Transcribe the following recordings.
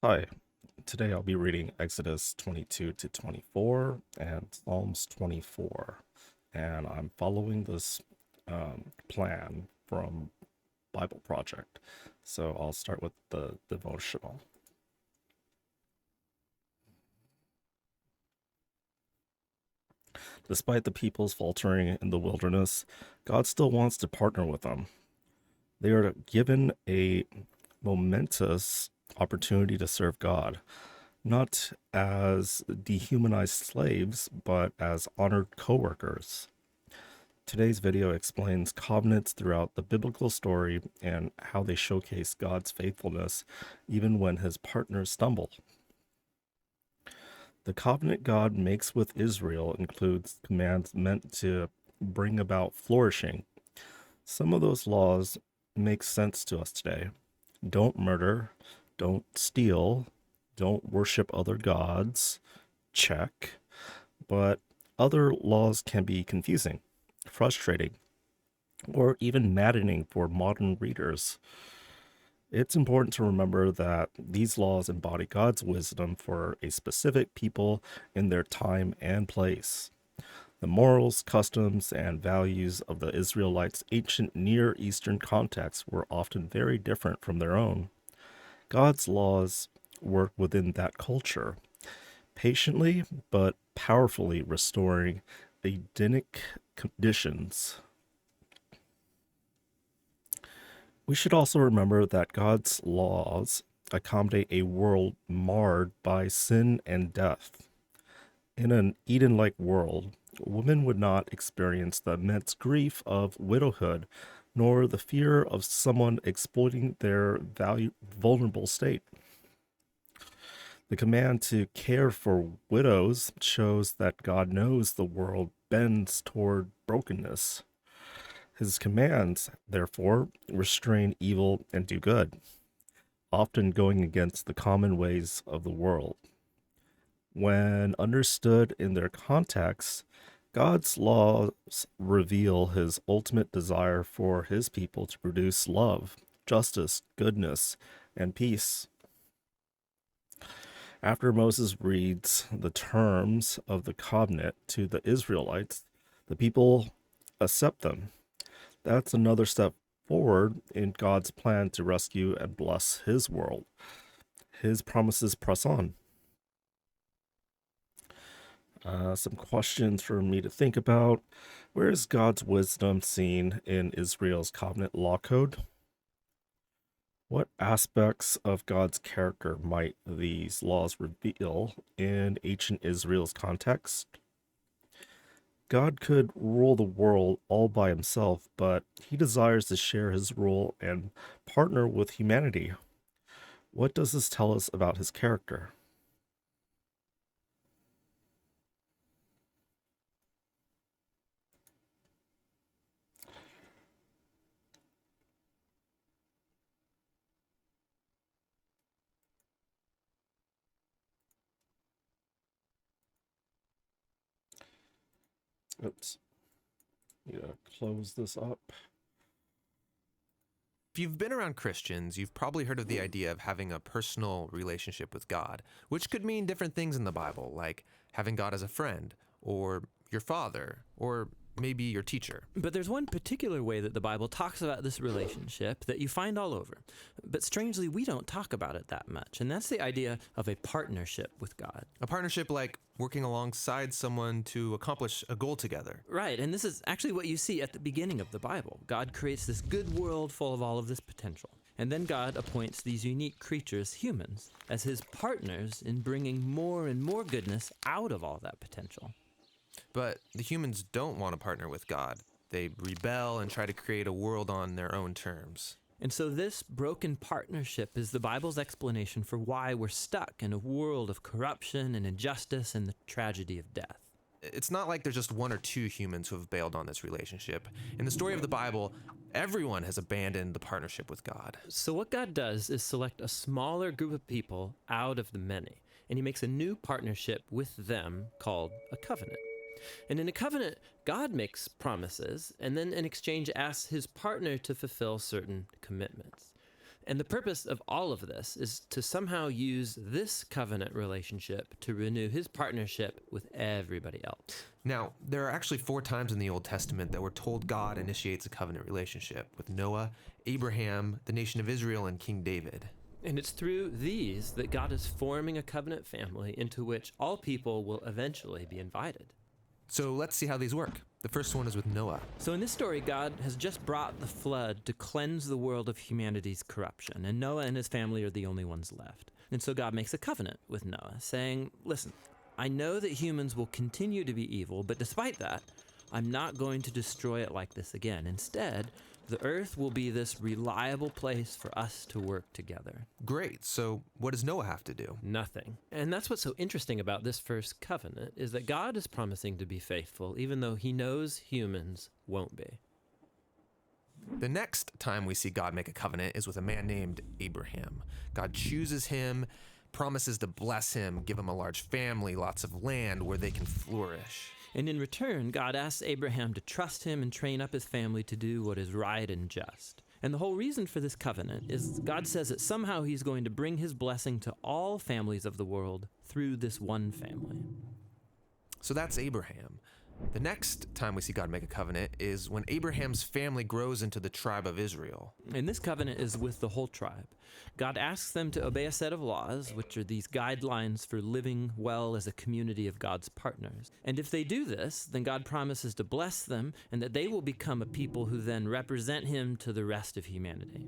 Hi, today I'll be reading Exodus 22 to 24 and Psalms 24. And I'm following this plan from Bible Project. So I'll start with the devotional. Despite the people's faltering in the wilderness, God still wants to partner with them. They are given a momentous opportunity to serve God, not as dehumanized slaves, but as honored coworkers. Today's video explains covenants throughout the biblical story and how they showcase God's faithfulness even when his partners stumble. The covenant God makes with Israel includes commands meant to bring about flourishing. Some of those laws make sense to us today. Don't murder, don't steal, don't worship other gods, check. But other laws can be confusing, frustrating, or even maddening for modern readers. It's important to remember that these laws embody God's wisdom for a specific people in their time and place. The morals, customs, and values of the Israelites' ancient Near Eastern context were often very different from their own. God's laws work within that culture, patiently but powerfully restoring Edenic conditions. We should also remember that God's laws accommodate a world marred by sin and death. In an Eden like world, women would not experience the immense grief of widowhood, nor the fear of someone exploiting their vulnerable state. The command to care for widows shows that God knows the world bends toward brokenness. His commands, therefore, restrain evil and do good, often going against the common ways of the world. When understood in their context, God's laws reveal his ultimate desire for his people to produce love, justice, goodness, and peace. After Moses reads the terms of the covenant to the Israelites, the people accept them. That's another step forward in God's plan to rescue and bless his world. His promises press on. Some questions for me to think about. Where is God's wisdom seen in Israel's covenant law code? What aspects of God's character might these laws reveal in ancient Israel's context? God could rule the world all by himself, but he desires to share his rule and partner with humanity. What does this tell us about his character? Oops. Need to close this up. If you've been around Christians, you've probably heard of the idea of having a personal relationship with God, which could mean different things in the Bible, like having God as a friend, or your father, or maybe your teacher. But there's one particular way that the Bible talks about this relationship that you find all over. But strangely, we don't talk about it that much, and that's the idea of a partnership with God. A partnership like working alongside someone to accomplish a goal together. Right, and this is actually what you see at the beginning of the Bible. God creates this good world full of all of this potential. And then God appoints these unique creatures, humans, as his partners in bringing more and more goodness out of all that potential. But the humans don't want to partner with God. They rebel and try to create a world on their own terms. And so this broken partnership is the Bible's explanation for why we're stuck in a world of corruption and injustice and the tragedy of death. It's not like there's just one or two humans who have bailed on this relationship. In the story of the Bible, everyone has abandoned the partnership with God. So what God does is select a smaller group of people out of the many, and he makes a new partnership with them called a covenant. And in a covenant, God makes promises and then in exchange asks his partner to fulfill certain commitments. And the purpose of all of this is to somehow use this covenant relationship to renew his partnership with everybody else. Now, there are actually 4 times in the Old Testament that we're told God initiates a covenant relationship with Noah, Abraham, the nation of Israel, and King David. And it's through these that God is forming a covenant family into which all people will eventually be invited. So let's see how these work. The first one is with Noah. So in this story, God has just brought the flood to cleanse the world of humanity's corruption, and Noah and his family are the only ones left. And so God makes a covenant with Noah, saying, listen, I know that humans will continue to be evil, but despite that, I'm not going to destroy it like this again. Instead, the earth will be this reliable place for us to work together. Great. So what does Noah have to do? Nothing. And that's what's so interesting about this first covenant, is that God is promising to be faithful, even though he knows humans won't be. The next time we see God make a covenant is with a man named Abraham. God chooses him, promises to bless him, give him a large family, lots of land where they can flourish. And in return, God asks Abraham to trust him and train up his family to do what is right and just. And the whole reason for this covenant is God says that somehow he's going to bring his blessing to all families of the world through this one family. So that's Abraham. The next time we see God make a covenant is when Abraham's family grows into the tribe of Israel. And this covenant is with the whole tribe. God asks them to obey a set of laws, which are these guidelines for living well as a community of God's partners. And if they do this, then God promises to bless them and that they will become a people who then represent him to the rest of humanity.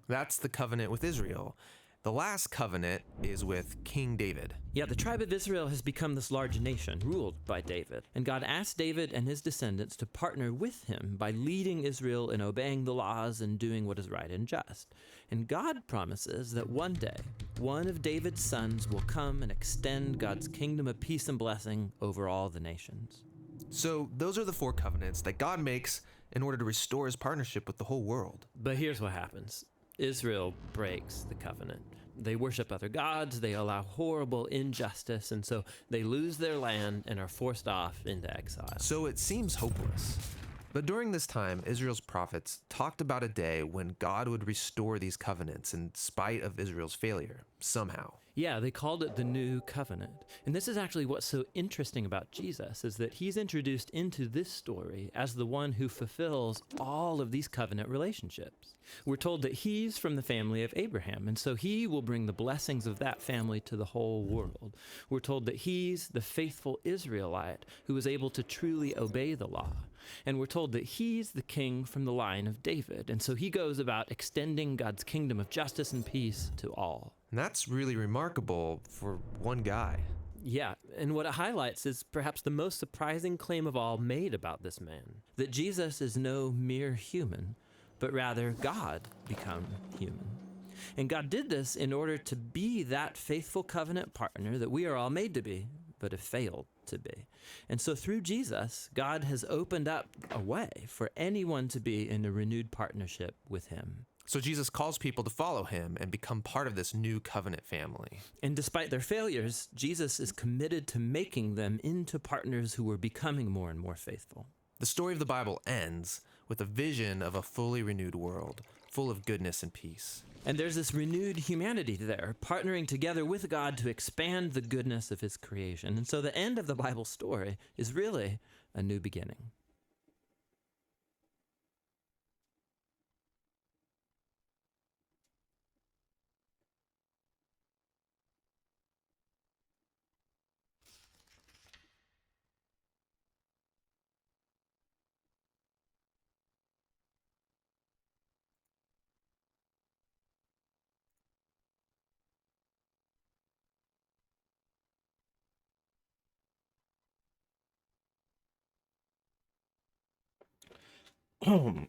That's the covenant with Israel. The last covenant is with King David. Yeah, the tribe of Israel has become this large nation ruled by David. And God asked David and his descendants to partner with him by leading Israel in obeying the laws and doing what is right and just. And God promises that one day, one of David's sons will come and extend God's kingdom of peace and blessing over all the nations. So those are the 4 covenants that God makes in order to restore his partnership with the whole world. But here's what happens. Israel breaks the covenant. They worship other gods, they allow horrible injustice, and so they lose their land and are forced off into exile. So it seems hopeless. But during this time, Israel's prophets talked about a day when God would restore these covenants in spite of Israel's failure, somehow. Yeah, they called it the New Covenant. And this is actually what's so interesting about Jesus, is that he's introduced into this story as the one who fulfills all of these covenant relationships. We're told that he's from the family of Abraham, and so he will bring the blessings of that family to the whole world. We're told that he's the faithful Israelite who was able to truly obey the law. And we're told that he's the king from the line of David, and so he goes about extending God's kingdom of justice and peace to all. And that's really remarkable for one guy. Yeah, and what it highlights is perhaps the most surprising claim of all made about this man, that Jesus is no mere human, but rather God become human. And God did this in order to be that faithful covenant partner that we are all made to be, but have failed to be. And so through Jesus, God has opened up a way for anyone to be in a renewed partnership with him. So Jesus calls people to follow him and become part of this new covenant family. And despite their failures, Jesus is committed to making them into partners who are becoming more and more faithful. The story of the Bible ends with a vision of a fully renewed world, full of goodness and peace. And there's this renewed humanity there, partnering together with God to expand the goodness of his creation. And so the end of the Bible story is really a new beginning. All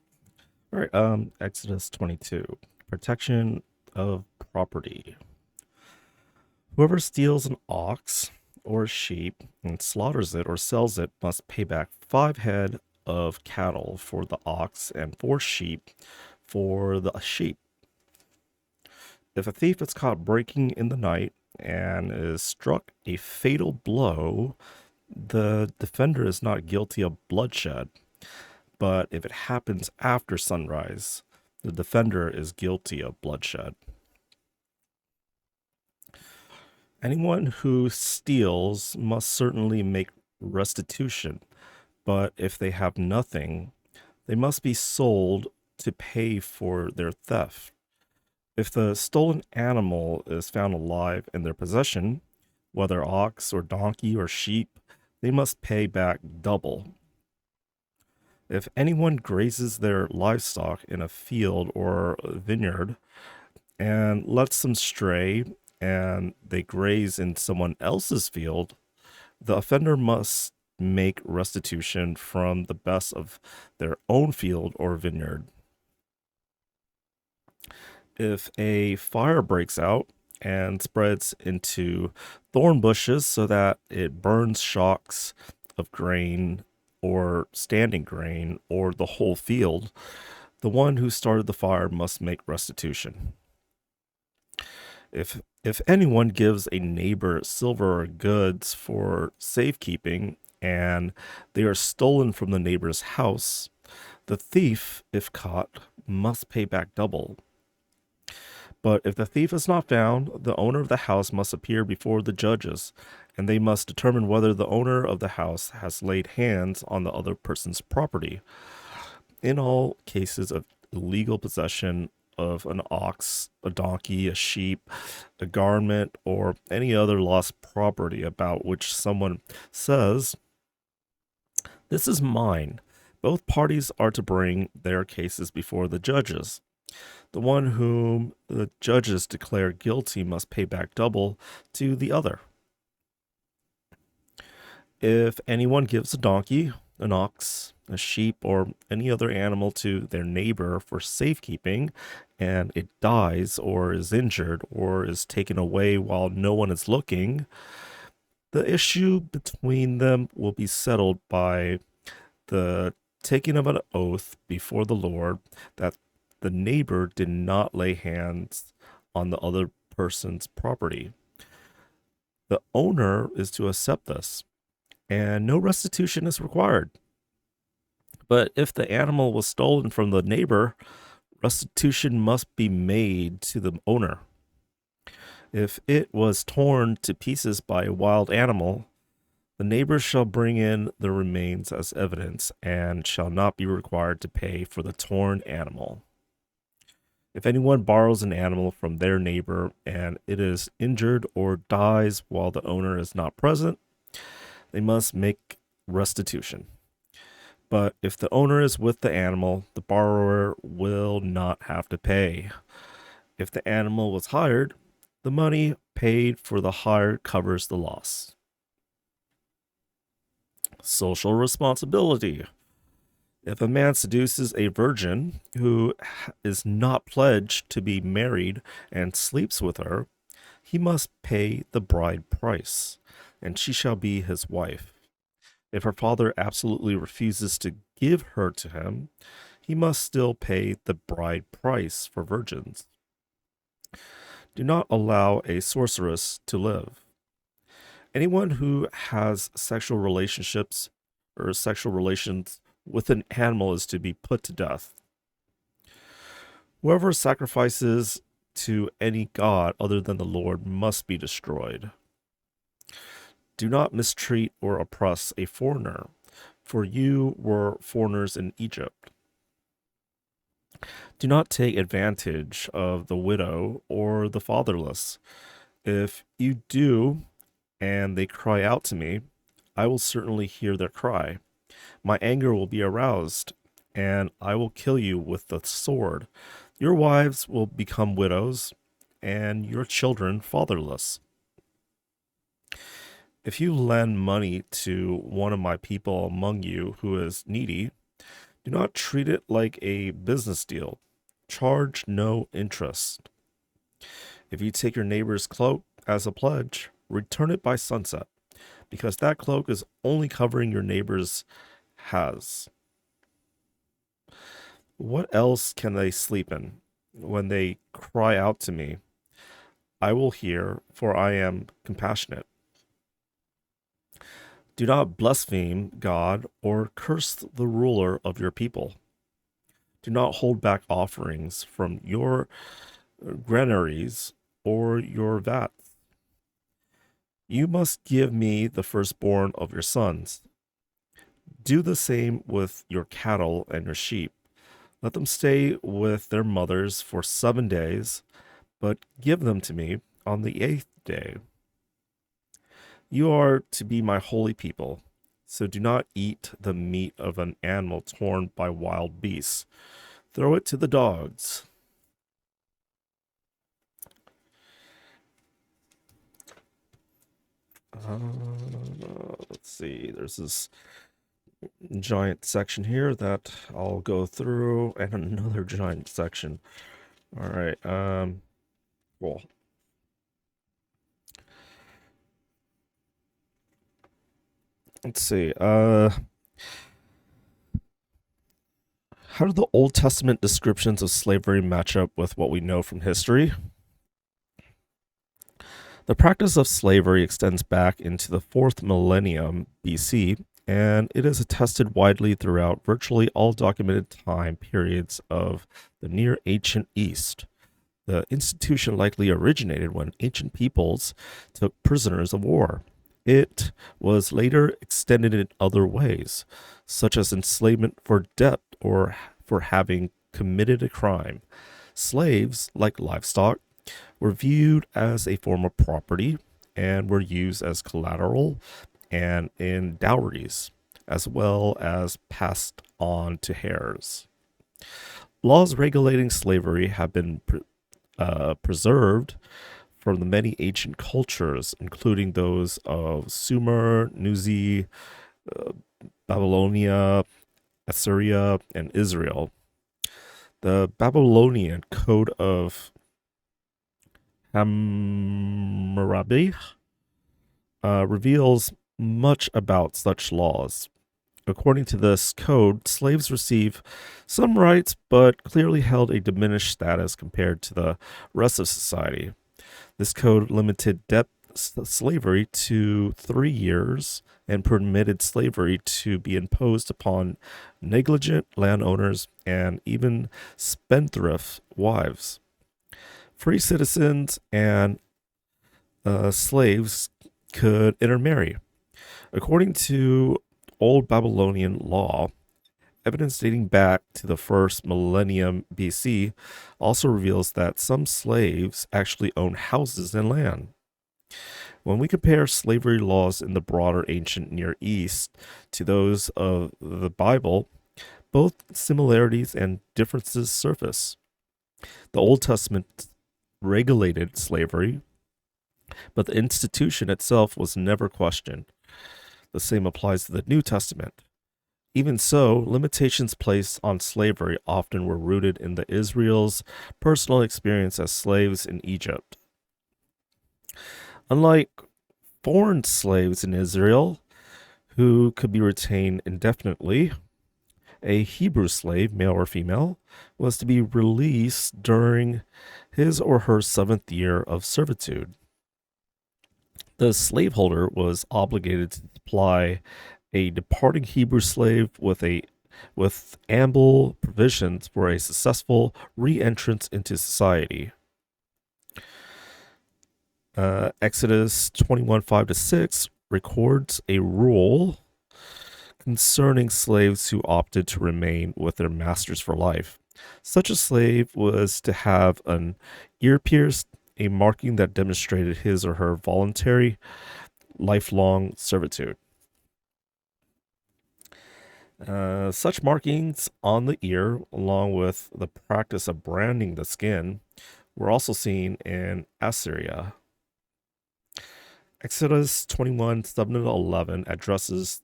right, Exodus 22, protection of property. Whoever steals an ox or a sheep and slaughters it or sells it must pay back 5 head of cattle for the ox and 4 sheep for the sheep. If a thief is caught breaking in the night and is struck a fatal blow, the defender is not guilty of bloodshed. But if it happens after sunrise, the defender is guilty of bloodshed. Anyone who steals must certainly make restitution, but if they have nothing, they must be sold to pay for their theft. If the stolen animal is found alive in their possession, whether ox or donkey or sheep, they must pay back double. If anyone grazes their livestock in a field or a vineyard and lets them stray and they graze in someone else's field, the offender must make restitution from the best of their own field or vineyard. If a fire breaks out and spreads into thorn bushes so that it burns shocks of grain or standing grain or the whole field, the one who started the fire must make restitution. If anyone gives a neighbor silver or goods for safekeeping and they are stolen from the neighbor's house, the thief, if caught, must pay back double. But if the thief is not found, the owner of the house must appear before the judges, and they must determine whether the owner of the house has laid hands on the other person's property. In all cases of illegal possession of an ox, a donkey, a sheep, a garment, or any other lost property about which someone says, "This is mine," both parties are to bring their cases before the judges. The one whom the judges declare guilty must pay back double to the other. If anyone gives a donkey, an ox, a sheep, or any other animal to their neighbor for safekeeping, and it dies or is injured or is taken away while no one is looking, the issue between them will be settled by the taking of an oath before the Lord that the neighbor did not lay hands on the other person's property. The owner is to accept this, and no restitution is required. But if the animal was stolen from the neighbor, restitution must be made to the owner. If it was torn to pieces by a wild animal, the neighbor shall bring in the remains as evidence and shall not be required to pay for the torn animal. If anyone borrows an animal from their neighbor and it is injured or dies while the owner is not present, they must make restitution. But if the owner is with the animal, the borrower will not have to pay. If the animal was hired, the money paid for the hire covers the loss. Social responsibility. If a man seduces a virgin who is not pledged to be married and sleeps with her, he must pay the bride price, and she shall be his wife. If her father absolutely refuses to give her to him, he must still pay the bride price for virgins. Do not allow a sorceress to live. Anyone who has sexual relationships or sexual relations with an animal is to be put to death. Whoever sacrifices to any god other than the Lord must be destroyed. Do not mistreat or oppress a foreigner, for you were foreigners in Egypt. Do not take advantage of the widow or the fatherless. If you do, and they cry out to me, I will certainly hear their cry. My anger will be aroused, and I will kill you with the sword. Your wives will become widows, and your children fatherless. If you lend money to one of my people among you who is needy, do not treat it like a business deal. Charge no interest. If you take your neighbor's cloak as a pledge, return it by sunset, because that cloak is only covering your neighbor's has. What else can they sleep in? When they cry out to me, I will hear, for I am compassionate. Do not blaspheme God or curse the ruler of your people. Do not hold back offerings from your granaries or your vats. You must give me the firstborn of your sons. Do the same with your cattle and your sheep. Let them stay with their mothers for 7 days, but give them to me on the eighth day. You are to be my holy people, so do not eat the meat of an animal torn by wild beasts. Throw it to the dogs. Let's see. There's this giant section here that I'll go through, and another giant section. All right. Cool. Let's see. How do the Old Testament descriptions of slavery match up with what we know from history? The practice of slavery extends back into the 4th millennium BC, and it is attested widely throughout virtually all documented time periods of the Near Ancient East. The institution likely originated when ancient peoples took prisoners of war. It was later extended in other ways, such as enslavement for debt or for having committed a crime. Slaves, like livestock, were viewed as a form of property and were used as collateral and in dowries, as well as passed on to heirs. Laws regulating slavery have been preserved from the many ancient cultures, including those of Sumer, Nuzi, Babylonia, Assyria, and Israel. The Babylonian Code of Hammurabi reveals much about such laws. According to this code, slaves receive some rights, but clearly held a diminished status compared to the rest of society. This code limited debt slavery to 3 years and permitted slavery to be imposed upon negligent landowners and even spendthrift wives. Free citizens and slaves could intermarry. According to Old Babylonian law, evidence dating back to the 1st millennium BC also reveals that some slaves actually owned houses and land. When we compare slavery laws in the broader ancient Near East to those of the Bible, both similarities and differences surface. The Old Testament regulated slavery, but the institution itself was never questioned. The same applies to the New Testament. Even so, limitations placed on slavery often were rooted in the Israel's personal experience as slaves in Egypt. Unlike foreign slaves in Israel, who could be retained indefinitely, a Hebrew slave, male or female, was to be released during his or her 7th year of servitude. The slaveholder was obligated to supply a departing Hebrew slave with ample provisions for a successful re-entrance into society. Exodus 21:5-6 records a rule concerning slaves who opted to remain with their masters for life. Such a slave was to have an ear pierced, a marking that demonstrated his or her voluntary lifelong servitude. Such markings on the ear, along with the practice of branding the skin, were also seen in Assyria. Exodus 21:7-11 addresses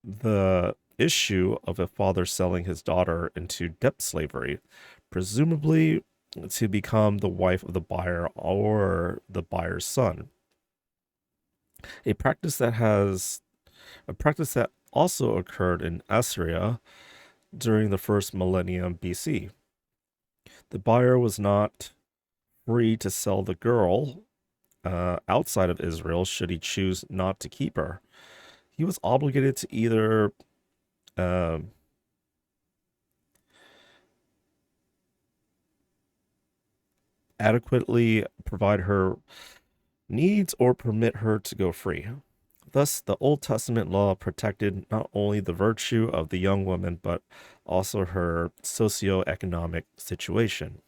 the issue of a father selling his daughter into debt slavery, presumably to become the wife of the buyer or the buyer's son. A practice that also occurred in Assyria during the 1st millennium BC. The buyer was not free to sell the girl outside of Israel should he choose not to keep her. He was obligated to either adequately provide her needs or permit her to go free. Thus, the Old Testament law protected not only the virtue of the young woman, but also her socioeconomic situation.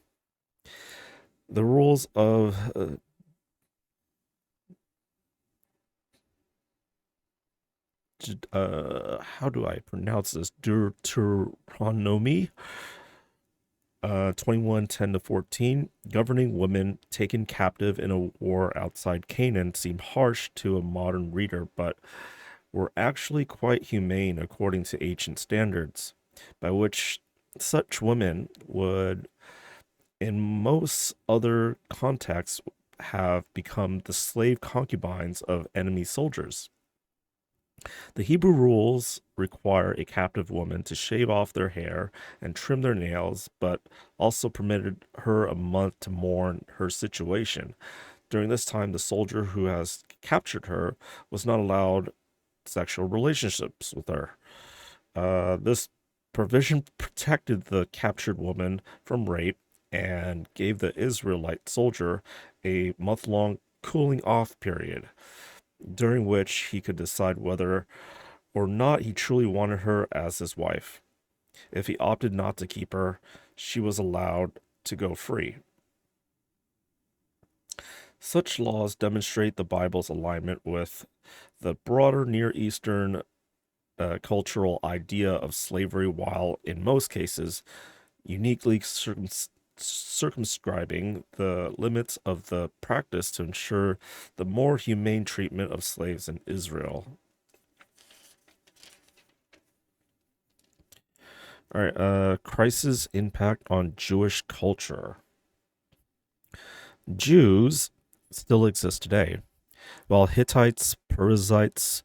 The rules of how do I pronounce this? Deuteronomy 21:10 to 14, governing women taken captive in a war outside Canaan seem harsh to a modern reader, but were actually quite humane according to ancient standards, by which such women would, in most other contexts, have become the slave concubines of enemy soldiers. The Hebrew rules require a captive woman to shave off their hair and trim their nails, but also permitted her a month to mourn her situation. During this time, the soldier who has captured her was not allowed sexual relationships with her. This provision protected the captured woman from rape and gave the Israelite soldier a month long cooling off period during which he could decide whether or not he truly wanted her as his wife. If he opted not to keep her, she was allowed to go free. Such laws demonstrate the Bible's alignment with the broader Near Eastern cultural idea of slavery, while in most cases uniquely circumscribing the limits of the practice to ensure the more humane treatment of slaves in Israel. All right, Christ's impact on Jewish culture. Jews still exist today, while Hittites, Perizzites,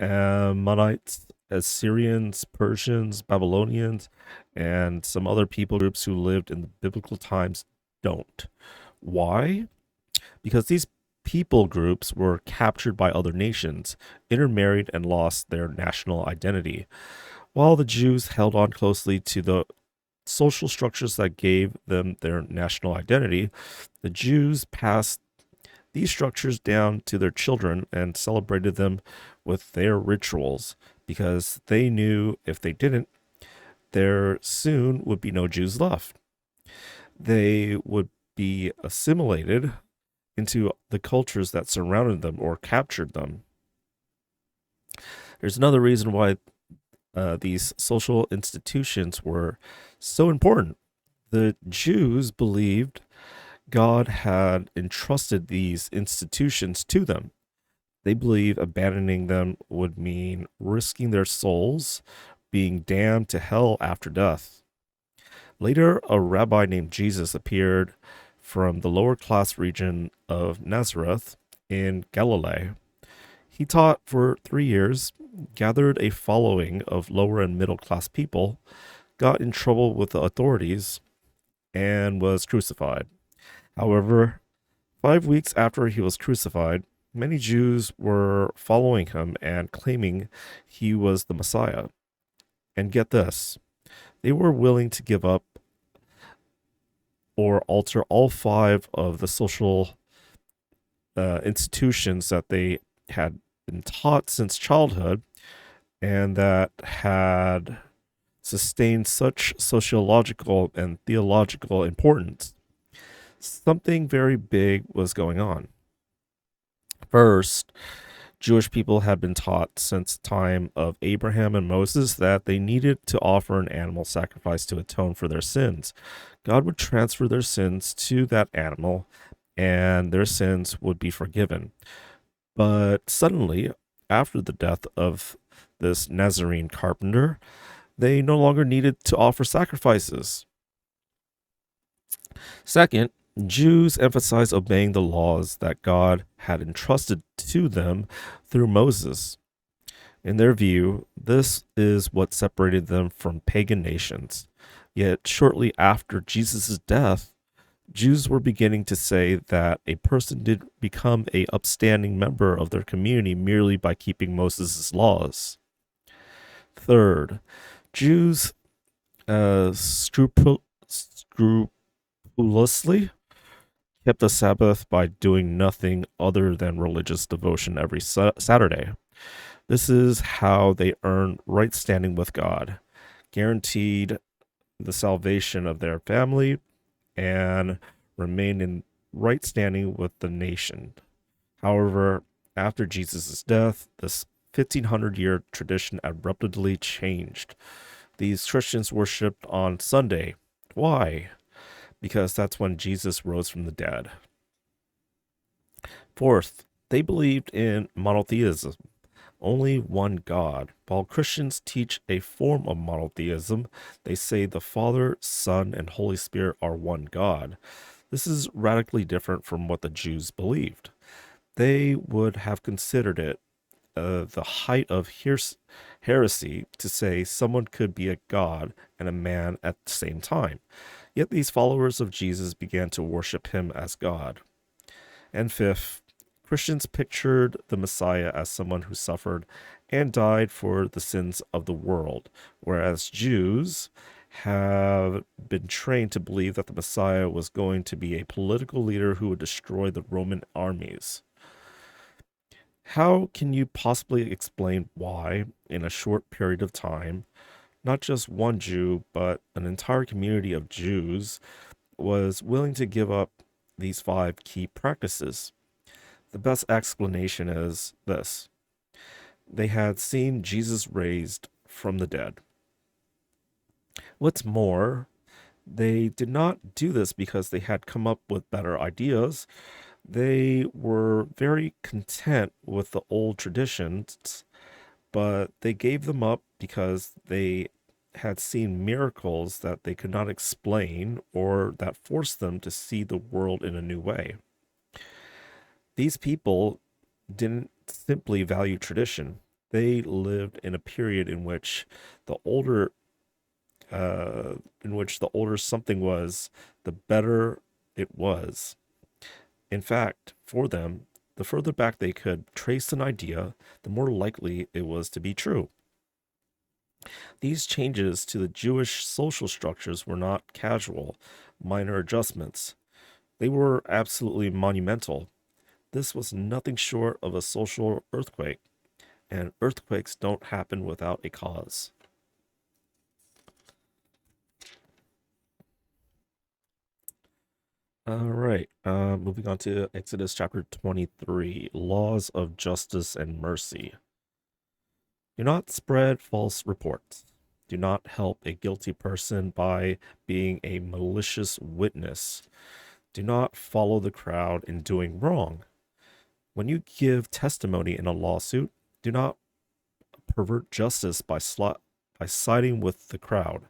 Ammonites, Assyrians, Persians, Babylonians, and some other people groups who lived in the biblical times don't. Why? Because these people groups were captured by other nations, intermarried, and lost their national identity, while the Jews held on closely to the social structures that gave them their national identity. The Jews passed these structures down to their children and celebrated them with their rituals because they knew if they didn't, there soon would be no Jews left. They would be assimilated into the cultures that surrounded them or captured them. There's another reason why these social institutions were so important. The Jews believed God had entrusted these institutions to them. They believe abandoning them would mean risking their souls, being damned to hell after death. Later, a rabbi named Jesus appeared from the lower class region of Nazareth in Galilee. He taught for 3 years, gathered a following of lower and middle class people, got in trouble with the authorities, and was crucified. However, 5 weeks after he was crucified, many Jews were following him and claiming he was the Messiah. And get this, they were willing to give up or alter all 5 of the social institutions that they had been taught since childhood and that had sustained such sociological and theological importance. Something very big was going on. First, Jewish people had been taught since the time of Abraham and Moses that they needed to offer an animal sacrifice to atone for their sins. God would transfer their sins to that animal and their sins would be forgiven. But suddenly, after the death of this Nazarene carpenter, they no longer needed to offer sacrifices. Second, Jews emphasized obeying the laws that God had entrusted to them through Moses. In their view, this is what separated them from pagan nations. Yet, shortly after Jesus' death, Jews were beginning to say that a person did become a upstanding member of their community merely by keeping Moses' laws. Third, Jews scrupulously kept the Sabbath by doing nothing other than religious devotion every Saturday. This is how they earned right standing with God, guaranteed the salvation of their family, and remained in right standing with the nation. However, after Jesus' death, this 1500-year tradition abruptly changed. These Christians worshipped on Sunday. Why? Because that's when Jesus rose from the dead. Fourth, they believed in monotheism, only one God. While Christians teach a form of monotheism, they say the Father, Son, and Holy Spirit are one God. This is radically different from what the Jews believed. They would have considered it the height of heresy to say someone could be a god and a man at the same time. Yet these followers of Jesus began to worship him as God. And fifth, Christians pictured the Messiah as someone who suffered and died for the sins of the world, whereas Jews have been trained to believe that the Messiah was going to be a political leader who would destroy the Roman armies. How can you possibly explain why, in a short period of time, not just one Jew, but an entire community of Jews was willing to give up these five key practices? The best explanation is this: they had seen Jesus raised from the dead. What's more, they did not do this because they had come up with better ideas. They were very content with the old traditions, but they gave them up because they had seen miracles that they could not explain or that forced them to see the world in a new way. These people didn't simply value tradition. They lived in a period the older in which the older something was, the better it was. In fact, for them, the further back they could trace an idea, the more likely it was to be true. These changes to the Jewish social structures were not casual, minor adjustments. They were absolutely monumental. This was nothing short of a social earthquake, and earthquakes don't happen without a cause. All right, moving on to Exodus chapter 23, laws of justice and mercy. Do not spread false reports. Do not help a guilty person by being a malicious witness. Do not follow the crowd in doing wrong. When you give testimony in a lawsuit, do not pervert justice by siding with the crowd,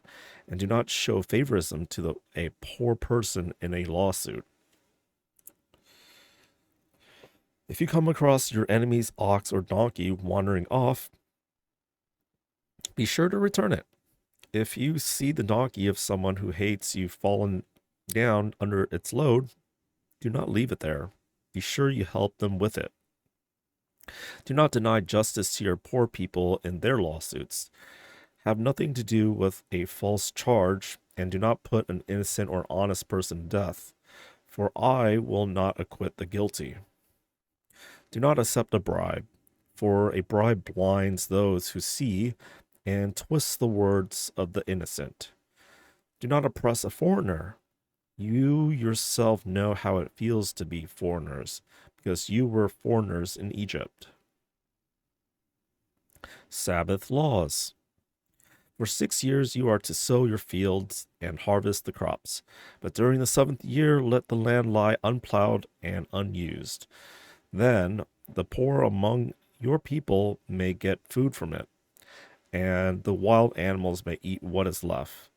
and do not show favoritism to a poor person in a lawsuit. If you come across your enemy's ox or donkey wandering off, be sure to return it. If you see the donkey of someone who hates you fallen down under its load, do not leave it there. Be sure you help them with it. Do not deny justice to your poor people in their lawsuits. Have nothing to do with a false charge, and do not put an innocent or honest person to death, for I will not acquit the guilty. Do not accept a bribe, for a bribe blinds those who see and twists the words of the innocent. Do not oppress a foreigner. You yourself know how it feels to be foreigners, because you were foreigners in Egypt. Sabbath laws. For 6 years you are to sow your fields and harvest the crops, but during the 7th year let the land lie unplowed and unused. Then the poor among your people may get food from it, and the wild animals may eat what is left.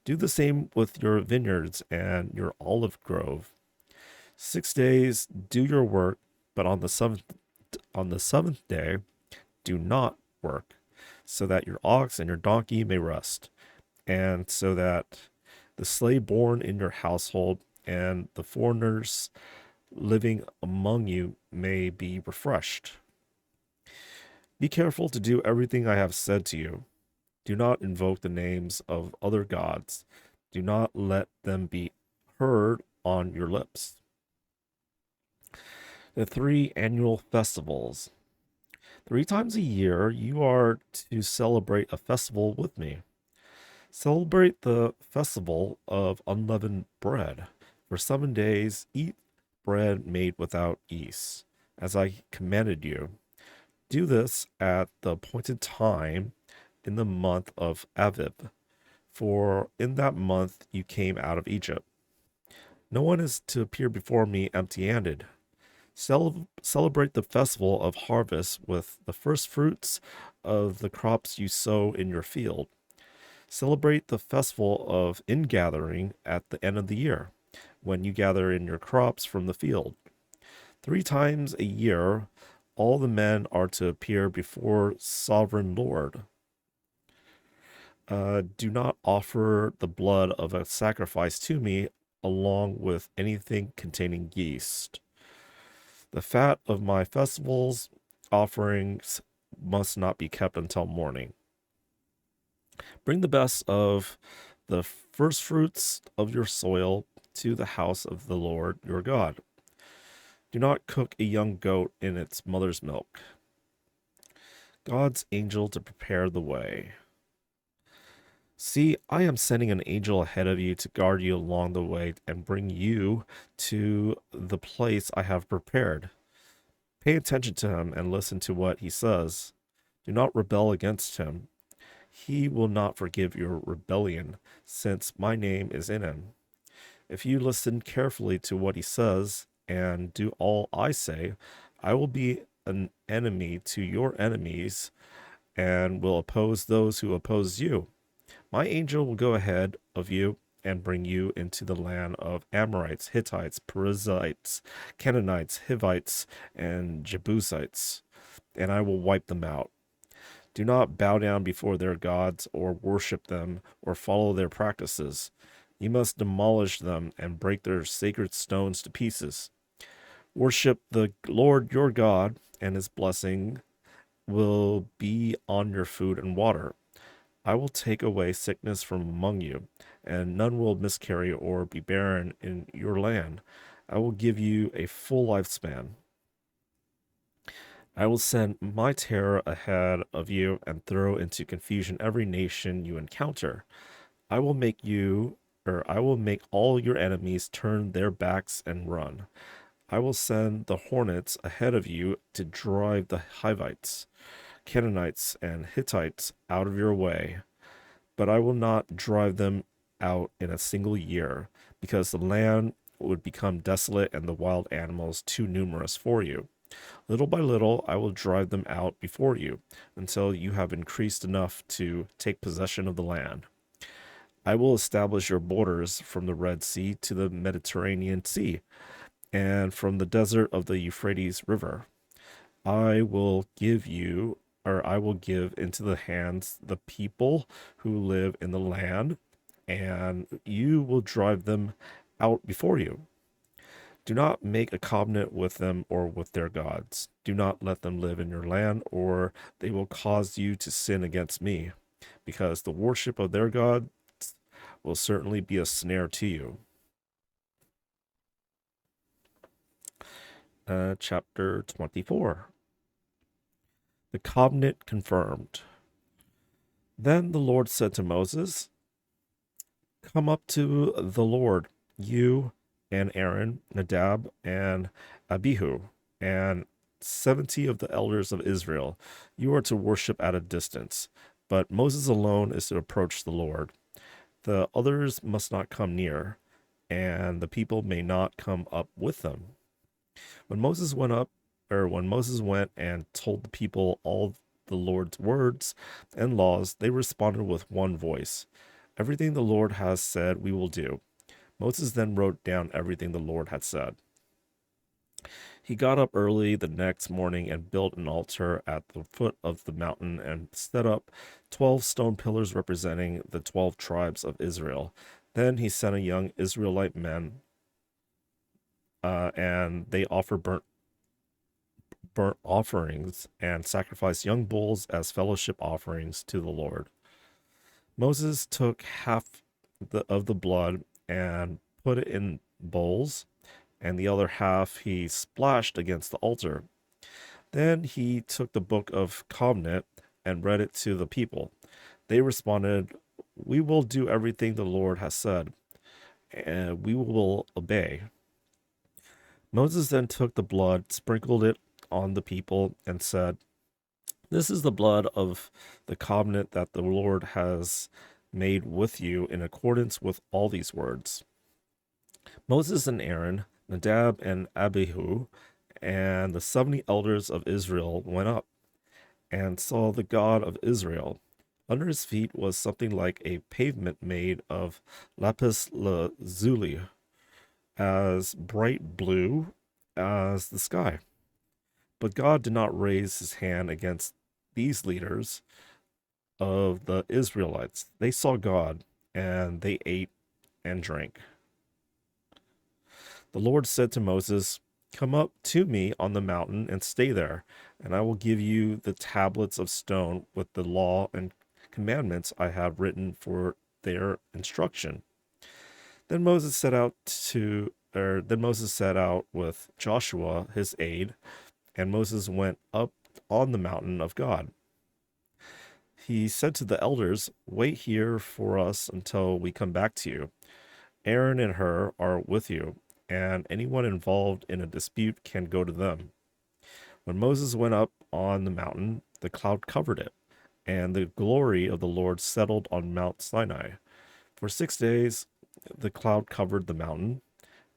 Do the same with your vineyards and your olive grove. 6 days do your work, but on the seventh day do not work, so that your ox and your donkey may rest, and so that the slave born in your household and the foreigners living among you may be refreshed. Be careful to do everything I have said to you. Do not invoke the names of other gods. Do not let them be heard on your lips. The 3 annual festivals. 3 times a year, you are to celebrate a festival with me. Celebrate the festival of unleavened bread. For 7 days, eat bread made without yeast, as I commanded you. Do this at the appointed time in the month of Aviv, for in that month you came out of Egypt. No one is to appear before me empty handed. Celebrate the festival of harvest with the first fruits of the crops you sow in your field. Celebrate the festival of ingathering at the end of the year, when you gather in your crops from the field. 3 times a year, all the men are to appear before Sovereign Lord. Do not offer the blood of a sacrifice to me along with anything containing yeast. The fat of my festivals offerings must not be kept until morning. Bring the best of the first fruits of your soil to the house of the Lord your God. Do not cook a young goat in its mother's milk. God's angel to prepare the way. See, I am sending an angel ahead of you to guard you along the way and bring you to the place I have prepared. Pay attention to him and listen to what he says. Do not rebel against him. He will not forgive your rebellion, since my name is in him. If you listen carefully to what he says and do all I say, I will be an enemy to your enemies and will oppose those who oppose you. My angel will go ahead of you and bring you into the land of Amorites, Hittites, Perizzites, Canaanites, Hivites, and Jebusites, and I will wipe them out. Do not bow down before their gods or worship them or follow their practices. You must demolish them and break their sacred stones to pieces. Worship the Lord your God, and his blessing will be on your food and water. I will take away sickness from among you, and none will miscarry or be barren in your land. I will give you a full lifespan. I will send my terror ahead of you and throw into confusion every nation you encounter. I will make all your enemies turn their backs and run. I will send the hornets ahead of you to drive the Hivites, Canaanites, and Hittites out of your way. But I will not drive them out in a single year, because the land would become desolate and the wild animals too numerous for you. Little by little, I will drive them out before you, until you have increased enough to take possession of the land. I will establish your borders from the Red Sea to the Mediterranean Sea, and from the desert of the Euphrates River. I will give into the hands the people who live in the land, and you will drive them out before you. Do not make a covenant with them or with their gods. Do not let them live in your land, or they will cause you to sin against me, because the worship of their gods will certainly be a snare to you. Chapter 24. The covenant confirmed. Then the Lord said to Moses, "Come up to the Lord, you and Aaron, Nadab, and Abihu, and 70 of the elders of Israel. You are to worship at a distance, but Moses alone is to approach the Lord. The others must not come near, and the people may not come up with them." When Moses went and told the people all the Lord's words and laws, they responded with one voice, "Everything the Lord has said we will do." Moses then wrote down everything the Lord had said. He got up early the next morning and built an altar at the foot of the mountain and set up 12 stone pillars representing the 12 tribes of Israel. Then he sent a young Israelite men, and they offered burnt offerings and sacrificed young bulls as fellowship offerings to the Lord. Moses took half of the blood and put it in bowls and the other half he splashed against the altar. Then he took the book of covenant and read it to the people. They responded, "We will do everything the Lord has said, and we will obey." Moses then took the blood, sprinkled it on the people, and said, "This is the blood of the covenant that the Lord has made with you in accordance with all these words." Moses and Aaron, Nadab and Abihu, and the 70 elders of Israel went up and saw the God of Israel. Under his feet was something like a pavement made of lapis lazuli, as bright blue as the sky. But God did not raise his hand against these leaders of the Israelites. They saw God, and they ate and drank. The Lord said to Moses, "Come up to me on the mountain and stay there, and I will give you the tablets of stone with the law and commandments I have written for their instruction." Then Moses set out with Joshua his aide, and Moses went up on the mountain of God. He said to the elders, "Wait here for us until we come back to you. Aaron and Hur are with you, and anyone involved in a dispute can go to them." When Moses went up on the mountain, the cloud covered it, and the glory of the Lord settled on Mount Sinai. For 6 days the cloud covered the mountain,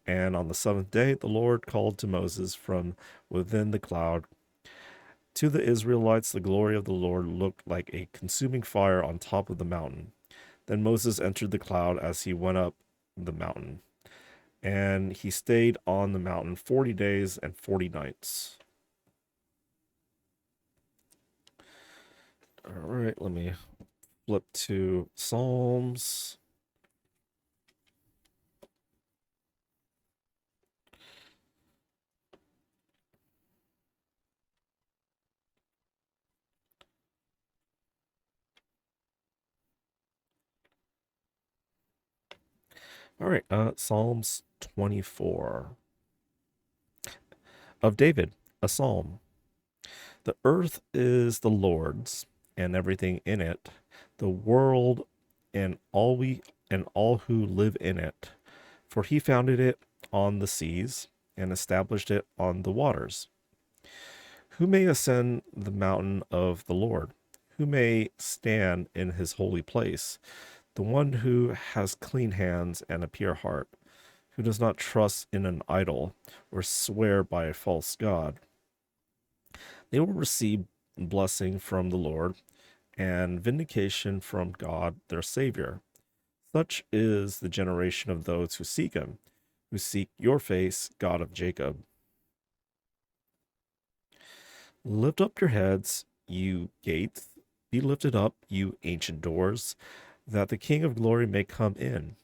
and on the seventh day the Lord called to Moses from within the cloud. To the Israelites, the glory of the Lord looked like a consuming fire on top of the mountain. Then Moses entered the cloud as he went up the mountain, and he stayed on the mountain 40 days and 40 nights. All right, let me flip to Psalms. All right, Psalms 24. Of David, a psalm. The earth is the Lord's, and everything in it, the world and all who live in it. For he founded it on the seas and established it on the waters. Who may ascend the mountain of the Lord? Who may stand in his holy place? The one who has clean hands and a pure heart, who does not trust in an idol or swear by a false god. They will receive blessing from the Lord and vindication from God their Savior. Such is the generation of those who seek him, who seek your face, God of Jacob. Lift up your heads, you gates, be lifted up, you ancient doors, that the King of glory may come in.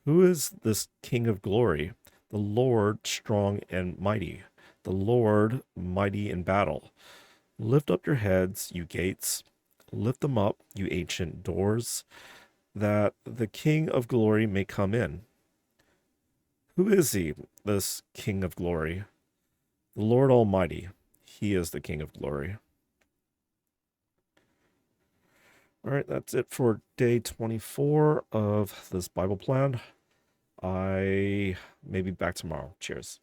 Who is this King of glory? The Lord strong and mighty, the Lord mighty in battle. Lift up your heads, you gates, lift them up, you ancient doors, that the King of glory may come in. Who is he, this King of glory? The Lord Almighty. He is the King of glory. All right, that's it for day 24 of this Bible plan. I may be back tomorrow. Cheers.